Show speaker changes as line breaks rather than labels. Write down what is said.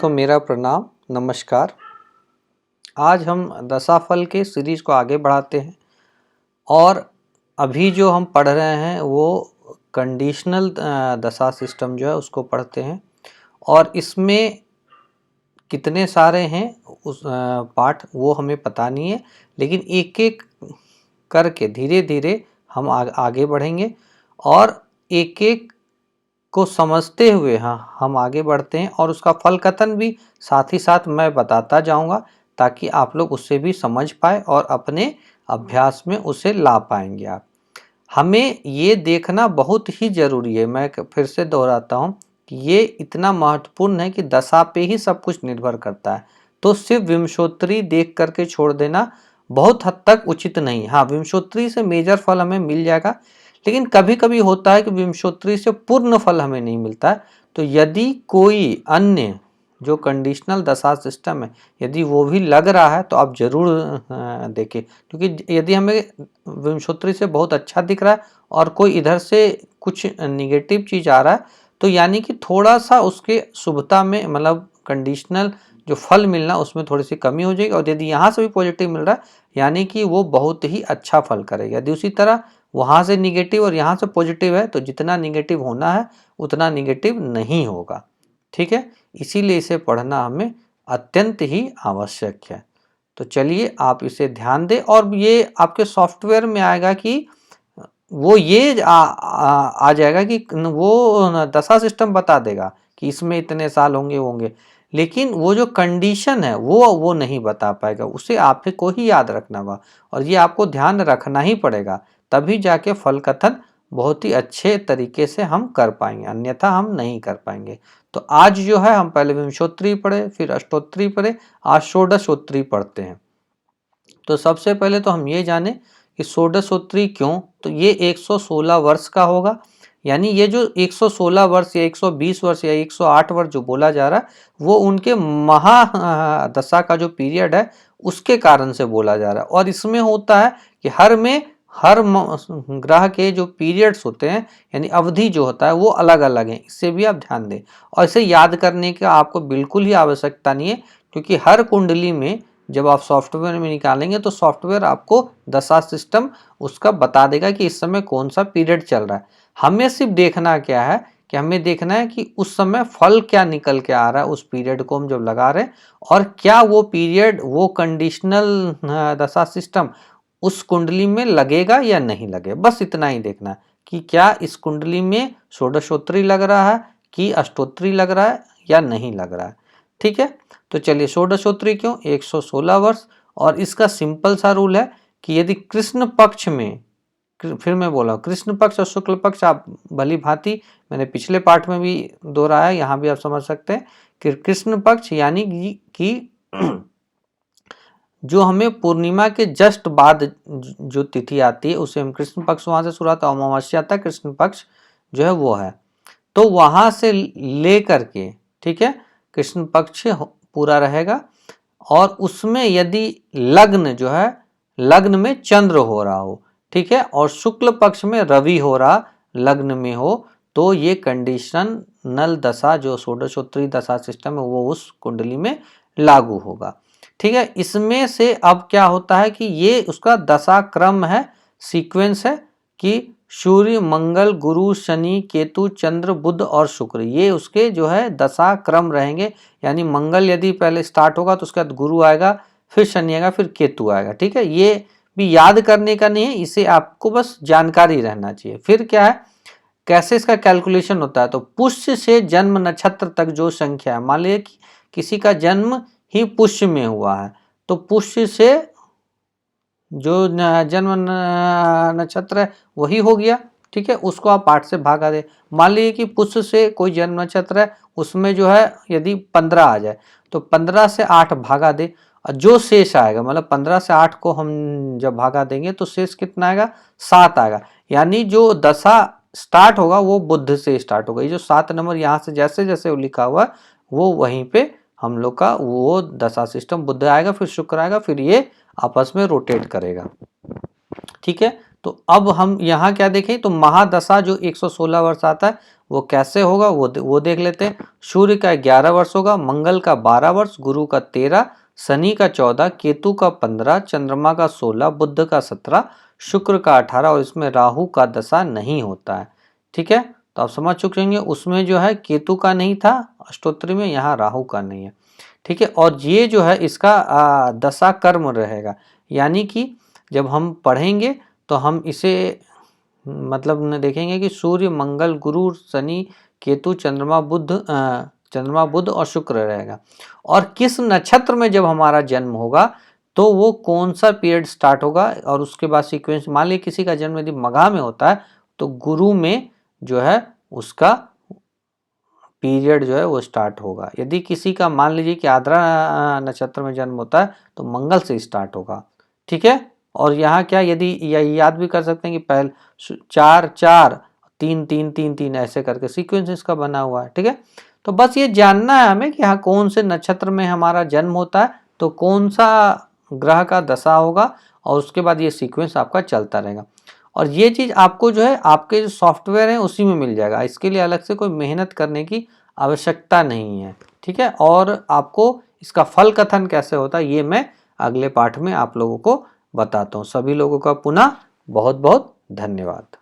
को मेरा प्रणाम, नमस्कार। आज हम दशाफल के सीरीज को आगे बढ़ाते हैं और अभी जो हम पढ़ रहे हैं वो कंडीशनल दशा सिस्टम जो है उसको पढ़ते हैं। और इसमें कितने सारे हैं उस पार्ट वो हमें पता नहीं है, लेकिन एक एक करके धीरे धीरे हम आगे बढ़ेंगे और एक एक को समझते हुए हम आगे बढ़ते हैं और उसका फल कथन भी साथ ही साथ मैं बताता जाऊंगा ताकि आप लोग उससे भी समझ पाए और अपने अभ्यास में उसे ला पाएंगे। आप हमें ये देखना बहुत ही ज़रूरी है। मैं फिर से दोहराता हूँ कि ये इतना महत्वपूर्ण है कि दशा पे ही सब कुछ निर्भर करता है। तो सिर्फ विंशोत्तरी देख करके छोड़ देना बहुत हद तक उचित नहीं। हाँ, विंशोत्तरी से मेजर फल हमें मिल जाएगा, लेकिन कभी कभी होता है कि विंशोत्तरी से पूर्ण फल हमें नहीं मिलता है। तो यदि कोई अन्य जो कंडीशनल दशा सिस्टम है यदि वो भी लग रहा है तो आप जरूर देखें, क्योंकि यदि हमें विंशोत्तरी से बहुत अच्छा दिख रहा है और कोई इधर से कुछ निगेटिव चीज़ आ रहा है तो यानी कि थोड़ा सा उसके शुभता में मतलब कंडीशनल जो फल मिलना उसमें थोड़ी सी कमी हो जाएगी। और यदि यहाँ से भी पॉजिटिव मिल रहा है यानी कि वो बहुत ही अच्छा फल करेगा। यदि उसी तरह वहाँ से निगेटिव और यहाँ से पॉजिटिव है तो जितना निगेटिव होना है उतना निगेटिव नहीं होगा। ठीक है, इसीलिए इसे पढ़ना हमें अत्यंत ही आवश्यक है। तो चलिए आप इसे ध्यान दें और ये आपके सॉफ्टवेयर में आएगा कि वो ये आ जाएगा कि वो दशा सिस्टम बता देगा कि इसमें इतने साल होंगे, लेकिन वो जो कंडीशन है वो नहीं बता पाएगा। उसे आप को ही याद रखना होगा और ये आपको ध्यान रखना ही पड़ेगा, तभी जाके फल कथन बहुत ही अच्छे तरीके से हम कर पाएंगे, अन्यथा हम नहीं कर पाएंगे। तो आज जो है हम पहले विंशोत्तरी पढ़े, फिर अष्टोत्तरी पढ़े, आज षोडशोत्तरी पढ़ते हैं। तो सबसे पहले तो हम ये जाने कि षोडशोत्तरी क्यों, तो ये 116 वर्ष का होगा। यानी ये जो 116 वर्ष या 120 वर्ष या 108 वर्ष जो बोला जा रहा है वो उनके महादशा का जो पीरियड है उसके कारण से बोला जा रहा है। और इसमें होता है कि हर ग्रह के जो पीरियड्स होते हैं यानी अवधि जो होता है वो अलग अलग है, इससे भी आप ध्यान दें। और इसे याद करने की आपको बिल्कुल ही आवश्यकता नहीं है, क्योंकि हर कुंडली में जब आप सॉफ्टवेयर में निकालेंगे तो सॉफ्टवेयर आपको दशा सिस्टम उसका बता देगा कि इस समय कौन सा पीरियड चल रहा है। हमें सिर्फ देखना क्या है कि हमें देखना है कि उस समय फल क्या निकल के आ रहा है उस पीरियड को हम जब लगा रहे हैं, और क्या वो पीरियड वो कंडीशनल दशा सिस्टम उस कुंडली में लगेगा या नहीं लगेगा। बस इतना ही देखना है कि क्या इस कुंडली में षोडशोत्तरी लग रहा है कि अष्टोत्तरी लग रहा है या नहीं लग रहा है। ठीक है, तो चलिए षोडशोत्तरी क्यों 116 वर्ष। और इसका सिंपल सा रूल है कि यदि कृष्ण पक्ष में, फिर मैं बोला कृष्ण पक्ष और शुक्ल पक्ष आप भली भांति मैंने पिछले पार्ट में भी दोहराया, यहाँ भी आप समझ सकते हैं कि कृष्ण पक्ष यानी कि जो हमें पूर्णिमा के जस्ट बाद जो तिथि आती है उसे हम कृष्ण पक्ष, वहां से शुरू होता है अमावस्या तक कृष्ण पक्ष जो है वो है। तो वहां से ले करके ठीक है कृष्ण पक्ष पूरा रहेगा और उसमें यदि लग्न जो है लग्न में चंद्र हो रहा हो, ठीक है, और शुक्ल पक्ष में रवि हो रहा लग्न में हो, तो ये कंडीशनल दशा जो षोडशोत्तरी दशा सिस्टम है वो उस कुंडली में लागू होगा। ठीक है, इसमें से अब क्या होता है कि ये उसका दशा क्रम है, सीक्वेंस है कि सूर्य मंगल गुरु शनि केतु चंद्र बुध और शुक्र, ये उसके जो है दशा क्रम रहेंगे। यानी मंगल यदि पहले स्टार्ट होगा तो उसके बाद गुरु आएगा, फिर शनि आएगा, फिर केतु आएगा। ठीक है, ये भी याद करने का नहीं है, इसे आपको बस जानकारी रहना चाहिए। फिर क्या है, कैसे इसका कैलकुलेशन होता है, तो पुष्य से जन्म नक्षत्र तक जो संख्या है, मान लीजिए कि किसी का जन्म ही पुष्य में हुआ है तो पुष्य से जो जन्म नक्षत्र है वही हो गया। ठीक है, उसको आप 8 से भागा दे। मान लीजिए कि पुष्य से कोई जन्म नक्षत्र है उसमें जो है यदि 15 आ जाए तो 15 से 8 भागा दे, और जो शेष आएगा मतलब 15 से 8 को हम जब भागा देंगे तो शेष कितना आएगा, 7 आएगा। यानी जो दशा स्टार्ट होगा वो बुध से स्टार्ट होगा। ये जो 7 नंबर यहाँ से जैसे जैसे लिखा हुआ है वो वहीं पे हम लोग का वो दशा सिस्टम, बुध आएगा फिर शुक्र आएगा फिर ये आपस में रोटेट करेगा। ठीक है, तो अब हम यहाँ क्या देखें, तो महादशा जो 116 वर्ष आता है वो कैसे होगा वो देख लेते हैं। सूर्य का 11 वर्ष होगा, मंगल का 12 वर्ष, गुरु का 13, शनि का 14, केतु का 15, चंद्रमा का 16, बुध का 17, शुक्र का 18 और इसमें राहु का दशा नहीं होता है। ठीक है, तो आप समझ चुके होंगे उसमें जो है केतु का नहीं था अष्टोत्तरी में, यहाँ राहु का नहीं है। ठीक है, और ये जो है इसका दशा कर्म रहेगा, यानी कि जब हम पढ़ेंगे तो हम इसे मतलब देखेंगे कि सूर्य मंगल गुरु शनि केतु चंद्रमा बुध और शुक्र रहेगा, और किस नक्षत्र में जब हमारा जन्म होगा तो वो कौन सा पीरियड स्टार्ट होगा, और उसके बाद सीक्वेंस। मान लीजिए किसी का जन्म यदि मघा में होता है तो गुरु में जो है उसका पीरियड जो है वो स्टार्ट होगा। यदि किसी का मान लीजिए कि आद्रा नक्षत्र में जन्म होता है तो मंगल से स्टार्ट होगा। ठीक है, और यहाँ क्या यदि याद भी कर सकते हैं कि पहले 4 4 3 3 3 3 ऐसे करके सीक्वेंस इसका बना हुआ है। ठीक है, तो बस ये जानना है हमें कि हाँ कौन से नक्षत्र में हमारा जन्म होता है तो कौन सा ग्रह का दशा होगा, और उसके बाद ये सीक्वेंस आपका चलता रहेगा। और ये चीज़ आपको जो है आपके जो सॉफ्टवेयर हैं उसी में मिल जाएगा, इसके लिए अलग से कोई मेहनत करने की आवश्यकता नहीं है। ठीक है, और आपको इसका फल कथन कैसे होता है ये मैं अगले पाठ में आप लोगों को बताता हूँ। सभी लोगों का पुनः बहुत बहुत धन्यवाद।